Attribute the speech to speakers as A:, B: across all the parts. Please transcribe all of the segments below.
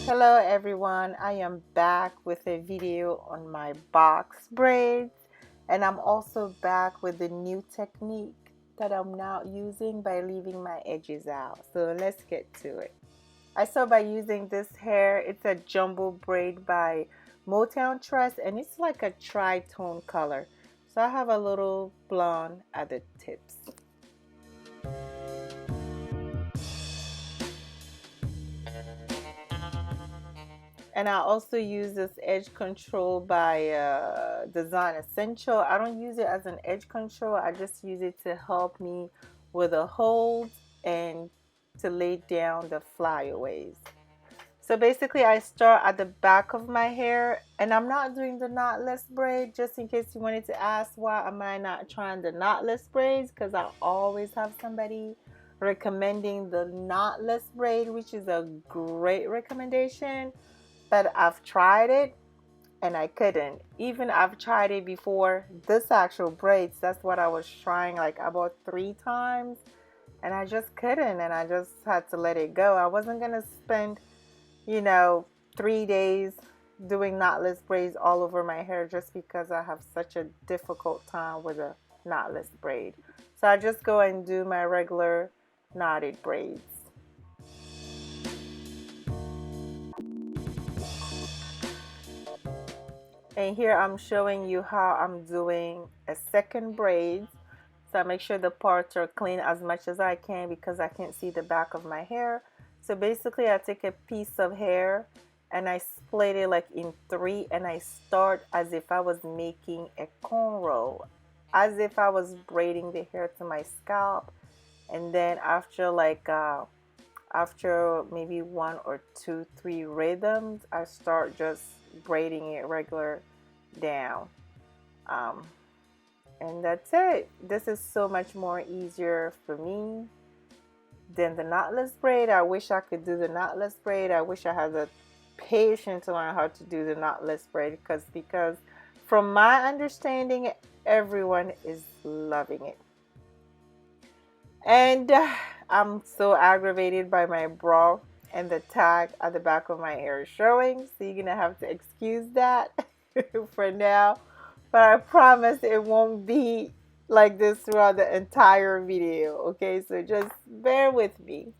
A: Hello everyone, I am back with a video on my box braids, and I'm also back with the new technique that I'm now using by leaving my edges out. So let's get to it. I start by using this hair. It's a jumbo braid by Mateyena, and it's like a tri-tone color. So I have a little blonde at the tips. And I also use this edge control by Design Essential. I don't use it as an edge control. I just use it to help me with a hold and to lay down the flyaways. So basically I start at the back of my hair, and I'm not doing the knotless braid, just in case you wanted to ask why am I not trying the knotless braids, because I always have somebody recommending the knotless braid, which is a great recommendation. But I've tried it and I couldn't. Even I've tried it before this actual braids. That's what I was trying like about 3 times, and I just couldn't, and I just had to let it go. I wasn't gonna spend, 3 days doing knotless braids all over my hair just because I have such a difficult time with a knotless braid. So I just go and do my regular knotted braids. And here I'm showing you how I'm doing a second braid. So I make sure the parts are clean as much as I can because I can't see the back of my hair. So basically I take a piece of hair and I split it like in 3, and I start as if I was making a cornrow, as if I was braiding the hair to my scalp. And then after maybe 1 or 2, 3 rhythms, I start just braiding it regular down. Um, and that's it. This is so much more easier for me than the knotless braid. I wish I could do the knotless braid. I wish I had the patience to learn how to do the knotless braid, because from my understanding, everyone is loving it. And I'm so aggravated by my bra and the tag at the back of my hair showing, so you're gonna have to excuse that for now, but I promise it won't be like this throughout the entire video. Okay, so just bear with me.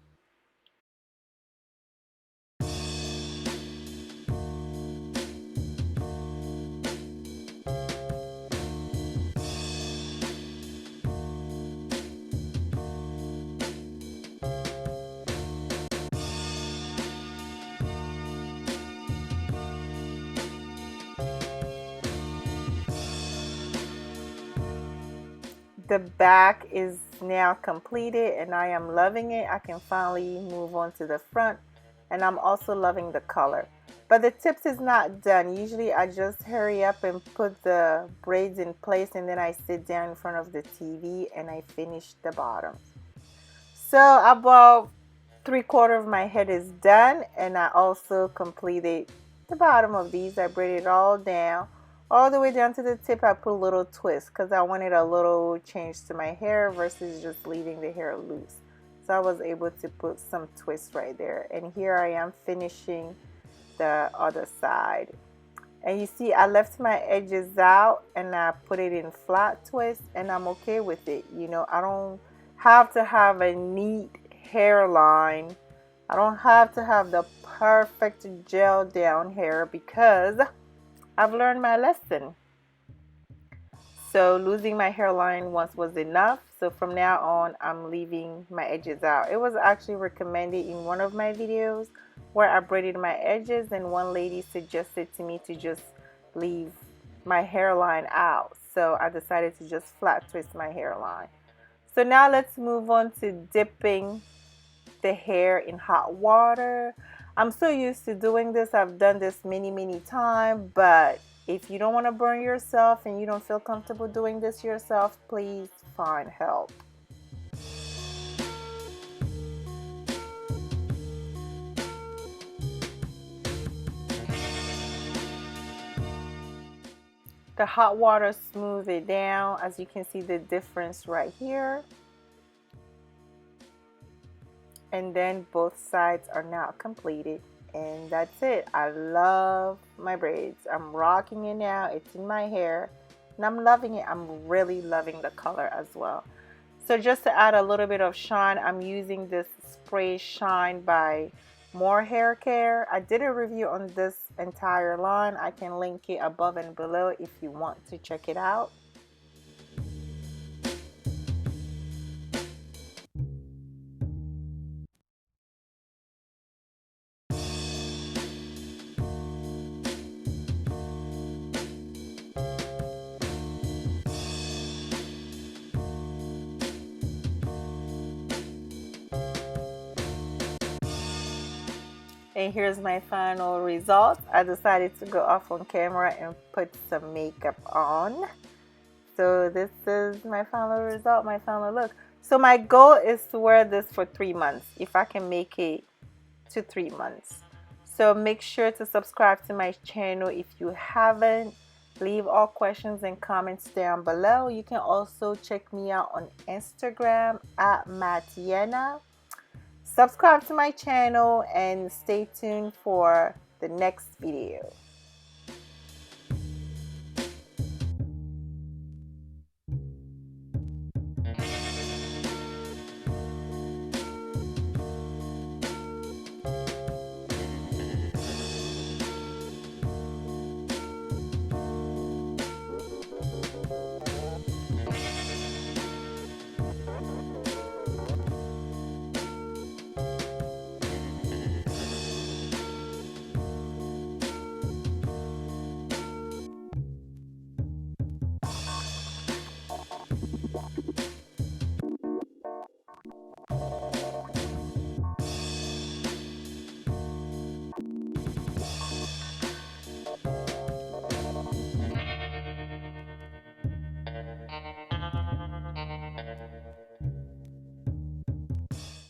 A: The back is now completed and I am loving it. I can finally move on to the front, and I'm also loving the color. But the tips is not done. Usually I just hurry up and put the braids in place, and then I sit down in front of the TV and I finish the bottom. So about 3/4 of my head is done, and I also completed the bottom of these. I braided all down, all the way down to the tip. I put a little twist because I wanted a little change to my hair versus just leaving the hair loose. So I was able to put some twist right there. And here I am finishing the other side. And you see I left my edges out and I put it in flat twist, and I'm okay with it. I don't have to have a neat hairline. I don't have to have the perfect gel down hair because I've learned my lesson. So losing my hairline once was enough. So from now on, I'm leaving my edges out. It was actually recommended in one of my videos where I braided my edges, and one lady suggested to me to just leave my hairline out. So I decided to just flat twist my hairline. So now let's move on to dipping the hair in hot water. I'm so used to doing this. I've done this many times, but if you don't want to burn yourself and you don't feel comfortable doing this yourself, please find help. The hot water smooths it down. As you can see the difference right here. And then both sides are now completed. And that's it. I love my braids. I'm rocking it now. It's in my hair and I'm loving it. I'm really loving the color as well. So just to add a little bit of shine, I'm using this spray shine by More Hair Care. I did a review on this entire line. I can link it above and below if you want to check it out. And here's my final result. I decided to go off on camera and put some makeup on. So this is my final result, my final look. So my goal is to wear this for 3 months, if I can make it to 3 months. So make sure to subscribe to my channel if you haven't. Leave all questions and comments down below. You can also check me out on Instagram at Mateyena. Subscribe to my channel and stay tuned for the next video.